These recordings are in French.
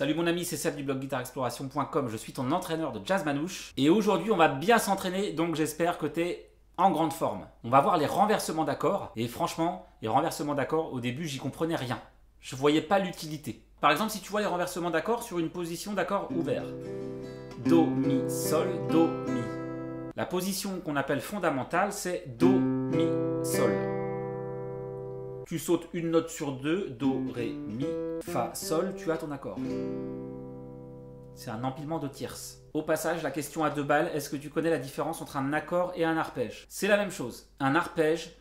Salut mon ami, c'est Seb du blog guitarexploration.com, je suis ton entraîneur de jazz manouche et aujourd'hui on va bien s'entraîner, donc j'espère que tu es en grande forme. On va voir les renversements d'accords et franchement, les renversements d'accords, au début j'y comprenais rien. Je voyais pas l'utilité. Par exemple, si tu vois les renversements d'accords sur une position d'accord ouvert. Do, mi, sol, do, mi. La position qu'on appelle fondamentale, c'est do, mi, sol. Tu sautes une note sur deux, do, ré, mi, fa, sol, tu as ton accord. C'est un empilement de tierces. Au passage, la question à 2 balles, est-ce que tu connais la différence entre un accord et un arpège? C'est la même chose. Un arpège,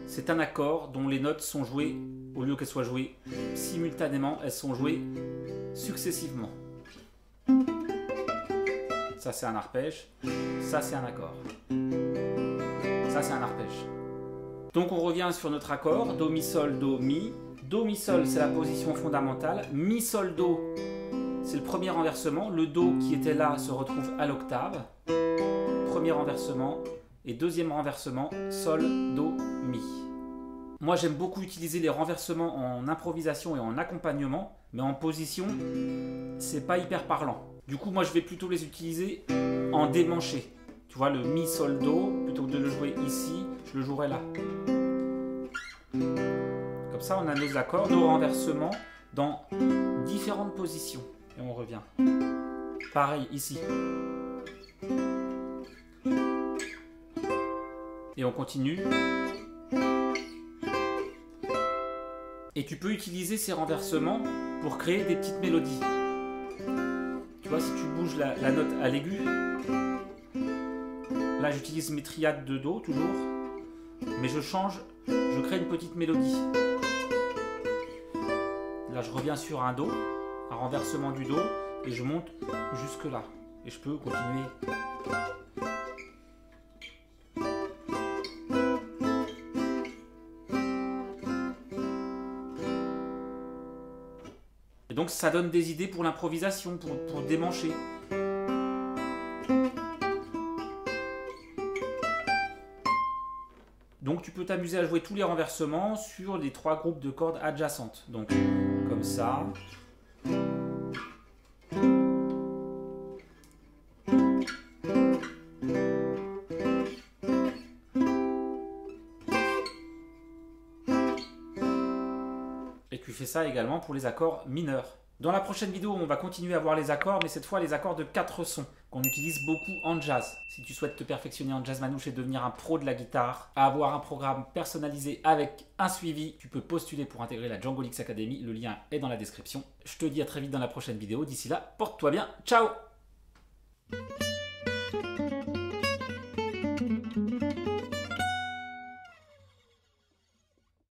c'est un accord dont les notes sont jouées, au lieu qu'elles soient jouées simultanément, elles sont jouées successivement. Ça c'est un arpège, ça c'est un accord. Ça c'est un arpège. Donc on revient sur notre accord, do, mi, sol, do, mi. Do, mi, sol, c'est la position fondamentale. Mi, sol, do, c'est le premier renversement. Le do qui était là se retrouve à l'octave. Premier renversement. Et deuxième renversement, sol, do, mi. Moi j'aime beaucoup utiliser les renversements en improvisation et en accompagnement, mais en position, c'est pas hyper parlant. Du coup, moi je vais plutôt les utiliser en démanché. Tu vois, le mi, sol, do, plutôt que de le jouer ici, je le jouerai là. Comme ça, on a nos accords, nos renversements dans différentes positions. Et on revient. Pareil ici. Et on continue. Et tu peux utiliser ces renversements pour créer des petites mélodies. Tu vois, si tu bouges la note à l'aigu, là j'utilise mes triades de do toujours, mais je change, je crée une petite mélodie. Là je reviens sur un do, un renversement du do, et je monte jusque là. Et je peux continuer. Et donc ça donne des idées pour l'improvisation, pour démancher. Donc tu peux t'amuser à jouer tous les renversements sur les 3 groupes de cordes adjacentes. Donc comme ça. Et tu fais ça également pour les accords mineurs. Dans la prochaine vidéo, on va continuer à voir les accords, mais cette fois les accords de 4 sons, qu'on utilise beaucoup en jazz. Si tu souhaites te perfectionner en jazz manouche et devenir un pro de la guitare, avoir un programme personnalisé avec un suivi, tu peux postuler pour intégrer la Django Licks Academy, le lien est dans la description. Je te dis à très vite dans la prochaine vidéo, d'ici là, porte-toi bien, ciao!